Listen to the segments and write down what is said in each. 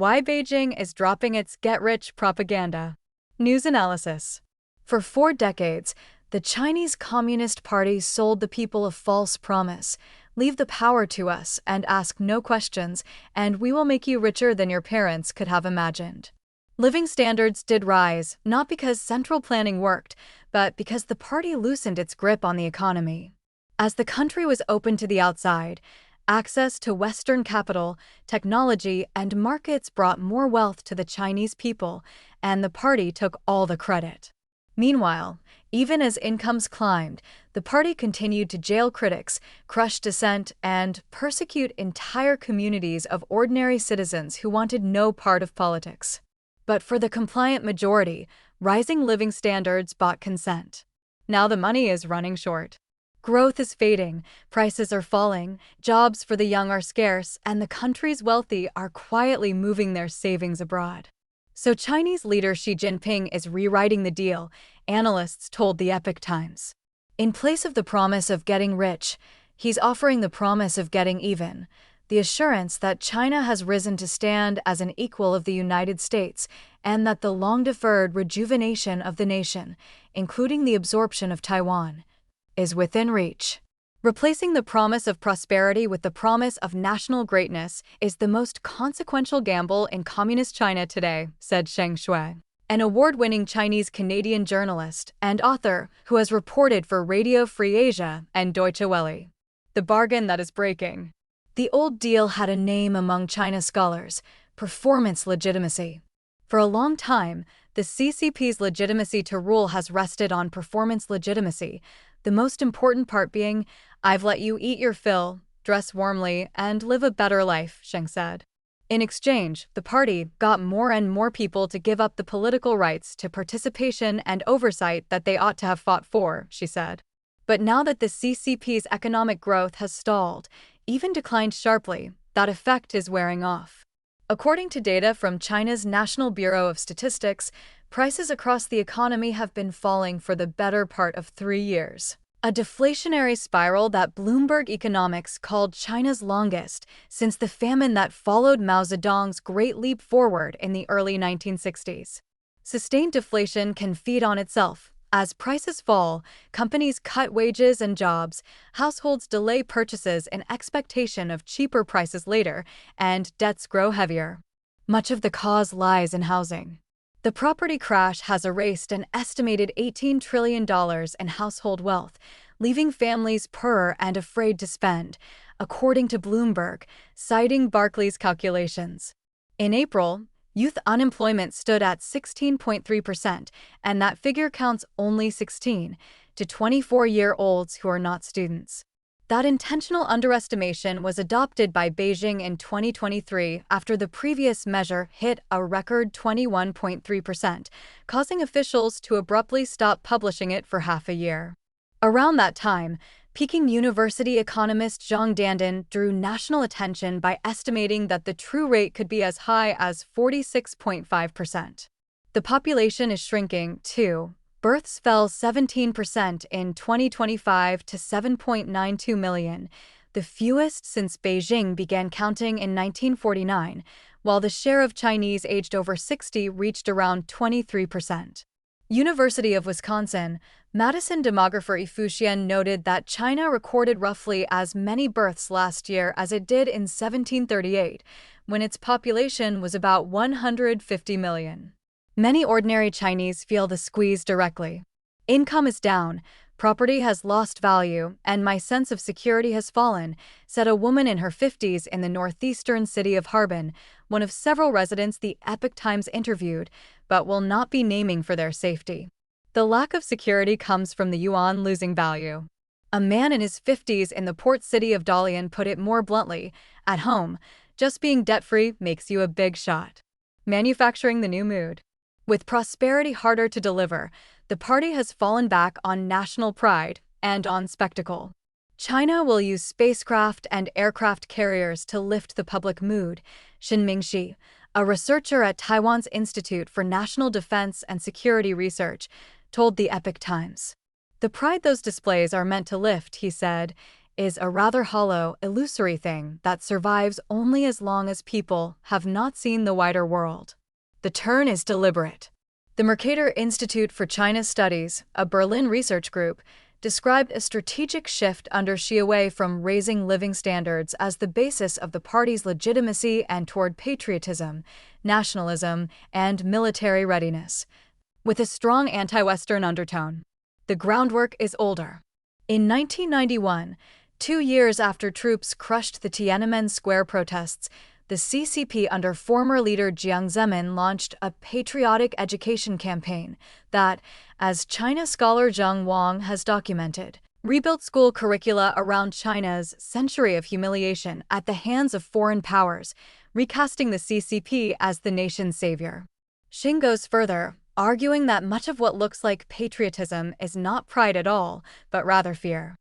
Why Beijing is dropping its get-rich propaganda. News analysis. For 4 decades, the Chinese Communist Party sold the people a false promise: leave the power to us and ask no questions, and we will make you richer than your parents could have imagined. Living standards did rise, not because central planning worked, but because the party loosened its grip on the economy. As the country was open to the outside, access to Western capital, technology, and markets brought more wealth to the Chinese people, and the party took all the credit. Meanwhile, even as incomes climbed, the party continued to jail critics, crush dissent, and persecute entire communities of ordinary citizens who wanted no part of politics. But for the compliant majority, rising living standards bought consent. Now the money is running short. Growth is fading, prices are falling, jobs for the young are scarce, and the country's wealthy are quietly moving their savings abroad. So Chinese leader Xi Jinping is rewriting the deal, analysts told the Epoch Times. In place of the promise of getting rich, he's offering the promise of getting even, the assurance that China has risen to stand as an equal of the United States, and that the long-deferred rejuvenation of the nation, including the absorption of Taiwan, is within reach. Replacing the promise of prosperity with the promise of national greatness is the most consequential gamble in Communist China today, said Sheng Shui, an award-winning Chinese-Canadian journalist and author who has reported for Radio Free Asia and Deutsche Welle. The bargain that is breaking. The old deal had a name among China scholars: performance legitimacy. For a long time, the CCP's legitimacy to rule has rested on performance legitimacy, the most important part being, "I've let you eat your fill, dress warmly, and live a better life," Sheng said. In exchange, the party got more and more people to give up the political rights to participation and oversight that they ought to have fought for, she said. But now that the CCP's economic growth has stalled, even declined sharply, that effect is wearing off. According to data from China's National Bureau of Statistics, prices across the economy have been falling for the better part of 3 years. A deflationary spiral that Bloomberg Economics called China's longest since the famine that followed Mao Zedong's Great Leap Forward in the early 1960s. Sustained deflation can feed on itself. As prices fall, companies cut wages and jobs, households delay purchases in expectation of cheaper prices later, and debts grow heavier. Much of the cause lies in housing. The property crash has erased an estimated $18 trillion in household wealth, leaving families poorer and afraid to spend, according to Bloomberg, citing Barclays calculations. In April, youth unemployment stood at 16.3%, and that figure counts only 16 to 24-year-olds who are not students. That intentional underestimation was adopted by Beijing in 2023 after the previous measure hit a record 21.3%, causing officials to abruptly stop publishing it for half a year. Around that time, Peking University economist Zhang Dandan drew national attention by estimating that the true rate could be as high as 46.5%. The population is shrinking, too. Births fell 17% in 2025 to 7.92 million, the fewest since Beijing began counting in 1949, while the share of Chinese aged over 60 reached around 23%. University of Wisconsin, Madison demographer Fu Xian noted that China recorded roughly as many births last year as it did in 1738, when its population was about 150 million. Many ordinary Chinese feel the squeeze directly. Income is down, property has lost value, and my sense of security has fallen, said a woman in her 50s in the northeastern city of Harbin, one of several residents the Epoch Times interviewed, but will not be naming for their safety. The lack of security comes from the yuan losing value. A man in his 50s in the port city of Dalian put it more bluntly: at home, just being debt-free makes you a big shot. Manufacturing the new mood. With prosperity harder to deliver, the party has fallen back on national pride and on spectacle. China will use spacecraft and aircraft carriers to lift the public mood, Xin Mingxi, a researcher at Taiwan's Institute for National Defense and Security Research, told the Epoch Times. The pride those displays are meant to lift, he said, is a rather hollow, illusory thing that survives only as long as people have not seen the wider world. The turn is deliberate. The Mercator Institute for China Studies, a Berlin research group, described a strategic shift under Xi away from raising living standards as the basis of the party's legitimacy and toward patriotism, nationalism, and military readiness, with a strong anti-Western undertone. The groundwork is older. In 1991, 2 years after troops crushed the Tiananmen Square protests, the CCP under former leader Jiang Zemin launched a patriotic education campaign that, as China scholar Zheng Wang has documented, rebuilt school curricula around China's century of humiliation at the hands of foreign powers, recasting the CCP as the nation's savior. Xing goes further, arguing that much of what looks like patriotism is not pride at all, but rather fear.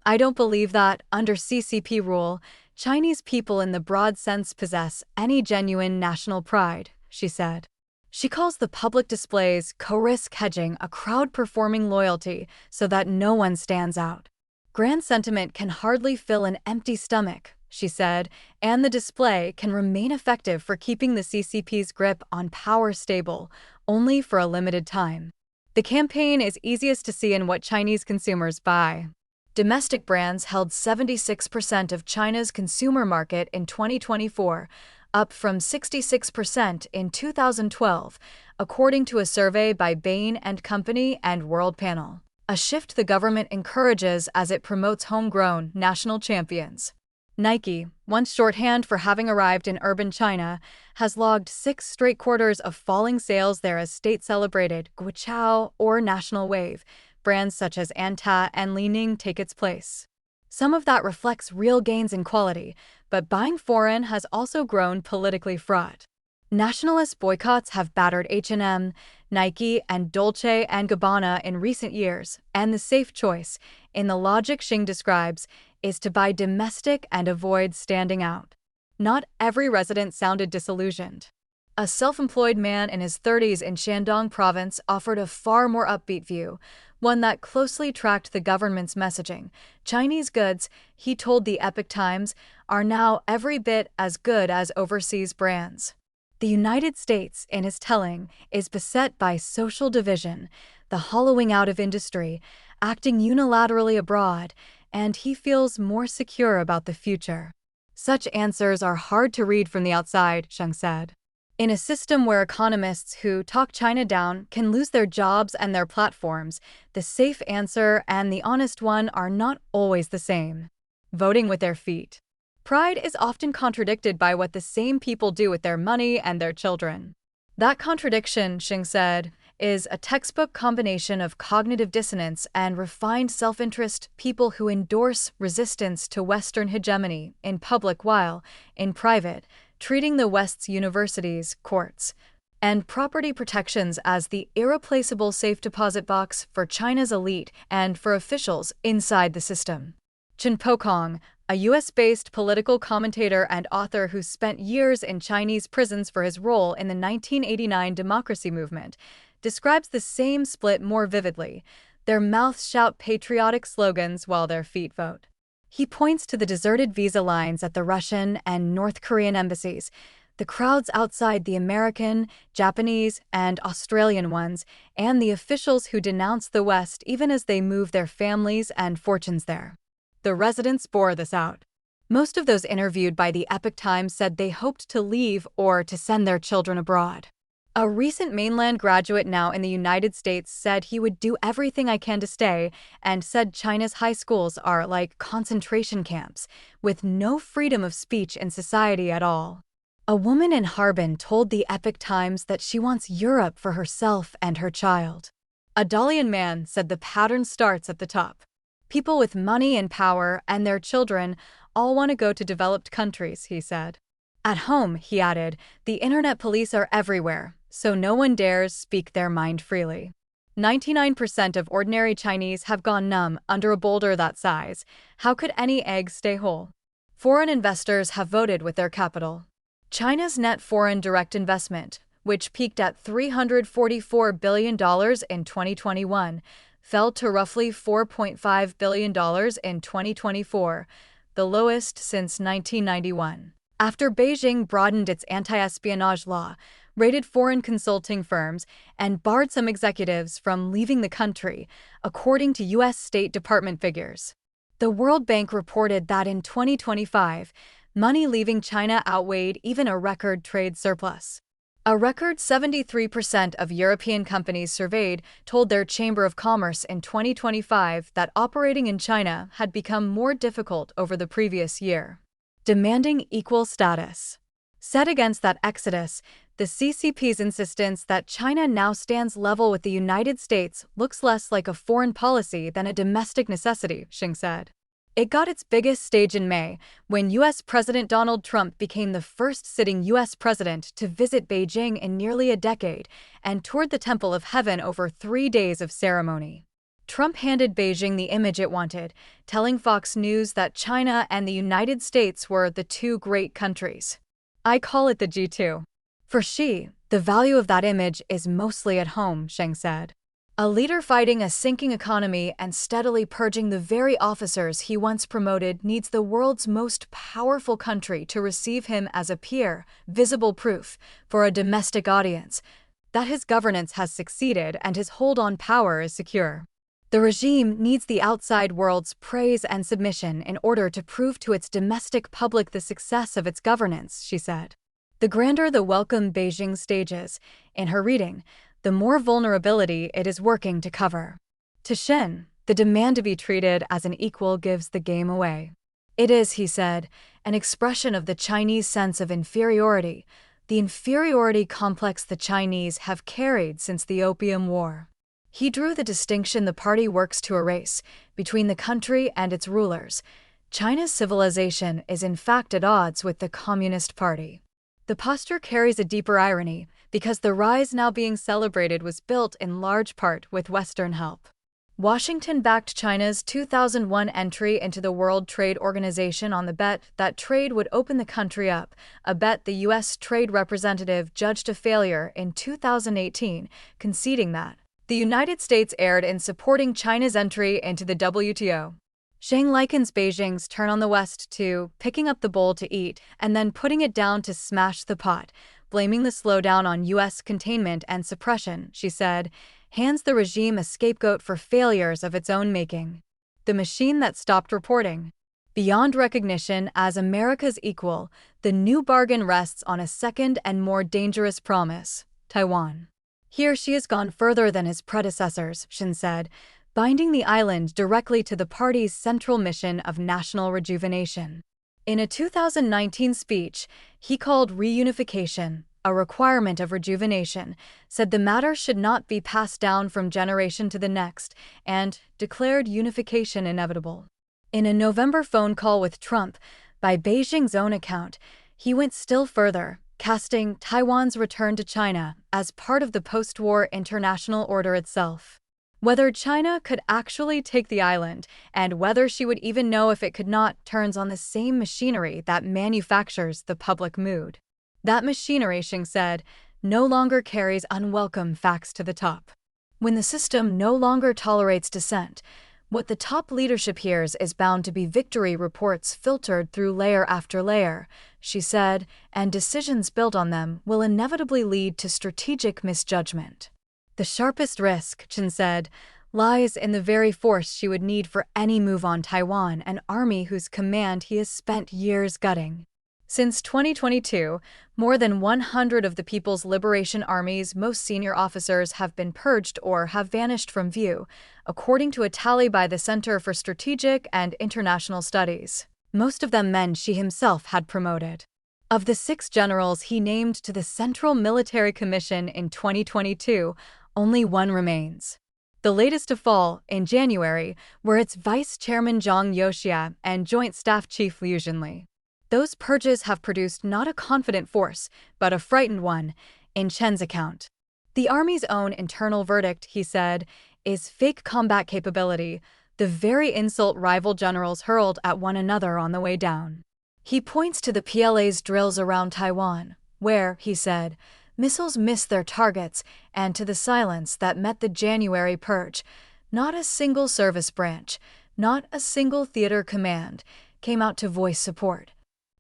I don't believe that, under CCP rule, Chinese people in the broad sense possess any genuine national pride, she said. She calls the public displays co-risk hedging, a crowd performing loyalty so that no one stands out. Grand sentiment can hardly fill an empty stomach, she said, and the display can remain effective for keeping the CCP's grip on power stable, only for a limited time. The campaign is easiest to see in what Chinese consumers buy. Domestic brands held 76% of China's consumer market in 2024, up from 66% in 2012, according to a survey by Bain & Company and World Panel. A shift the government encourages as it promotes homegrown national champions. Nike, once shorthand for having arrived in urban China, has logged 6 straight quarters of falling sales there as state-celebrated Guoqiao or National Wave brands such as Anta and Li Ning take its place. Some of that reflects real gains in quality, but buying foreign has also grown politically fraught. Nationalist boycotts have battered H&M, Nike, and Dolce & Gabbana in recent years, and the safe choice, in the logic Xing describes, is to buy domestic and avoid standing out. Not every resident sounded disillusioned. A self-employed man in his 30s in Shandong province offered a far more upbeat view, one that closely tracked the government's messaging. Chinese goods, he told the Epoch Times, are now every bit as good as overseas brands. The United States, in his telling, is beset by social division, the hollowing out of industry, acting unilaterally abroad, and he feels more secure about the future. Such answers are hard to read from the outside, Xing said. In a system where economists who talk China down can lose their jobs and their platforms, the safe answer and the honest one are not always the same. Voting with their feet. Pride is often contradicted by what the same people do with their money and their children. That contradiction, Xing said, is a textbook combination of cognitive dissonance and refined self-interest. People who endorse resistance to Western hegemony in public while, in private, treating the West's universities, courts, and property protections as the irreplaceable safe deposit box for China's elite and for officials inside the system. Chen Pokong, a US-based political commentator and author who spent years in Chinese prisons for his role in the 1989 democracy movement, describes the same split more vividly. Their mouths shout patriotic slogans while their feet vote. He points to the deserted visa lines at the Russian and North Korean embassies, the crowds outside the American, Japanese, and Australian ones, and the officials who denounce the West even as they move their families and fortunes there. The residents bore this out. Most of those interviewed by the Epoch Times said they hoped to leave or to send their children abroad. A recent mainland graduate now in the United States said he would do everything I can to stay, and said China's high schools are like concentration camps, with no freedom of speech in society at all. A woman in Harbin told the Epoch Times that she wants Europe for herself and her child. A Dalian man said the pattern starts at the top. People with money and power and their children all want to go to developed countries, he said. At home, he added, the internet police are everywhere, so no one dares speak their mind freely. 99% of ordinary Chinese have gone numb under a boulder that size. How could any egg stay whole? Foreign investors have voted with their capital. China's net foreign direct investment, which peaked at $344 billion in 2021, fell to roughly $4.5 billion in 2024, the lowest since 1991. After Beijing broadened its anti-espionage law, raided foreign consulting firms, and barred some executives from leaving the country, according to U.S. State Department figures. The World Bank reported that in 2025, money leaving China outweighed even a record trade surplus. A record 73% of European companies surveyed told their Chamber of Commerce in 2025 that operating in China had become more difficult over the previous year. Demanding equal status. Set against that exodus, the CCP's insistence that China now stands level with the United States looks less like a foreign policy than a domestic necessity, Xing said. It got its biggest stage in May, when U.S. President Donald Trump became the first sitting U.S. president to visit Beijing in nearly a decade and toured the Temple of Heaven over 3 days of ceremony. Trump handed Beijing the image it wanted, telling Fox News that China and the United States were the two great countries. I call it the G2. For Xi, the value of that image is mostly at home, Xing said. A leader fighting a sinking economy and steadily purging the very officers he once promoted needs the world's most powerful country to receive him as a peer, visible proof, for a domestic audience, that his governance has succeeded and his hold on power is secure. The regime needs the outside world's praise and submission in order to prove to its domestic public the success of its governance, she said. The grander the welcome Beijing stages, in her reading, the more vulnerability it is working to cover. To Shen, the demand to be treated as an equal gives the game away. It is, he said, an expression of the Chinese sense of inferiority, the inferiority complex the Chinese have carried since the Opium War. He drew the distinction the party works to erase between the country and its rulers. China's civilization is in fact at odds with the Communist Party. The posture carries a deeper irony, because the rise now being celebrated was built in large part with Western help. Washington backed China's 2001 entry into the World Trade Organization on the bet that trade would open the country up, a bet the U.S. Trade Representative judged a failure in 2018, conceding that the United States erred in supporting China's entry into the WTO. Xing likens Beijing's turn on the West to picking up the bowl to eat and then putting it down to smash the pot, blaming the slowdown on U.S. containment and suppression, she said, hands the regime a scapegoat for failures of its own making. The machine that stopped reporting. Beyond recognition as America's equal, the new bargain rests on a second and more dangerous promise, Taiwan. Here she has gone further than his predecessors, Shin said, binding the island directly to the party's central mission of national rejuvenation. In a 2019 speech, he called reunification, a requirement of rejuvenation, said the matter should not be passed down from generation to the next, and declared unification inevitable. In a November phone call with Trump, by Beijing's own account, he went still further, casting Taiwan's return to China as part of the post-war international order itself. Whether China could actually take the island, and whether she would even know if it could not, turns on the same machinery that manufactures the public mood. That machinery, Xing said, no longer carries unwelcome facts to the top. When the system no longer tolerates dissent, what the top leadership hears is bound to be victory reports filtered through layer after layer, she said, and decisions built on them will inevitably lead to strategic misjudgment. The sharpest risk, Chen said, lies in the very force she would need for any move on Taiwan, an army whose command he has spent years gutting. Since 2022, more than 100 of the People's Liberation Army's most senior officers have been purged or have vanished from view, according to a tally by the Center for Strategic and International Studies. Most of them men Xi himself had promoted. Of the 6 generals he named to the Central Military Commission in 2022, only 1 remains. The latest to fall, in January, were its Vice Chairman Zhang Youxia and Joint Staff Chief Liu Zhenli. Those purges have produced not a confident force, but a frightened one, in Chen's account. The Army's own internal verdict, he said, is fake combat capability, the very insult rival generals hurled at one another on the way down. He points to the PLA's drills around Taiwan, where, he said, missiles missed their targets, and to the silence that met the January purge, Not a single service branch, not a single theater command came out to voice support.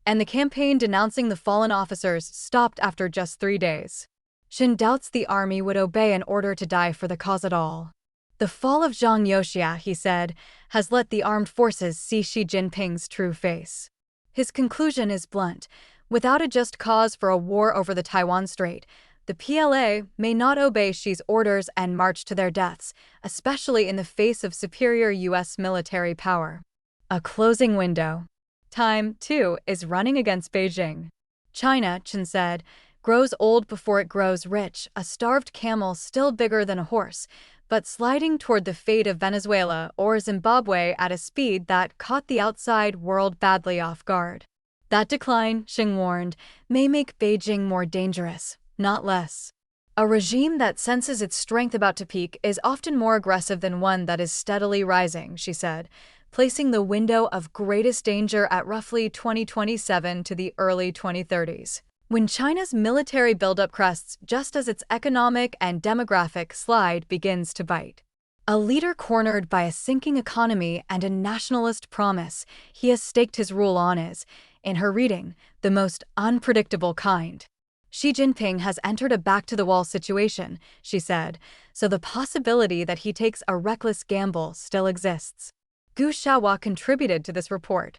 And the campaign denouncing the fallen officers stopped after just 3 days. Shin doubts the army would obey an order to die for the cause at all. The fall of Zhang Youxia, he said, has let the armed forces see Xi Jinping's true face. His conclusion is blunt. Without a just cause for a war over the Taiwan Strait, the PLA may not obey Xi's orders and march to their deaths, especially in the face of superior U.S. military power. A closing window. Time, too, is running against Beijing. China, Chen said, grows old before it grows rich, a starved camel still bigger than a horse, but sliding toward the fate of Venezuela or Zimbabwe at a speed that caught the outside world badly off guard. That decline, Xing warned, may make Beijing more dangerous, not less. A regime that senses its strength about to peak is often more aggressive than one that is steadily rising, she said, placing the window of greatest danger at roughly 2027 to the early 2030s. When China's military buildup crests just as its economic and demographic slide begins to bite. A leader cornered by a sinking economy and a nationalist promise he has staked his rule on is, in her reading, the most unpredictable kind. Xi Jinping has entered a back-to-the-wall situation, she said, so the possibility that he takes a reckless gamble still exists. Gu Xiaohua contributed to this report.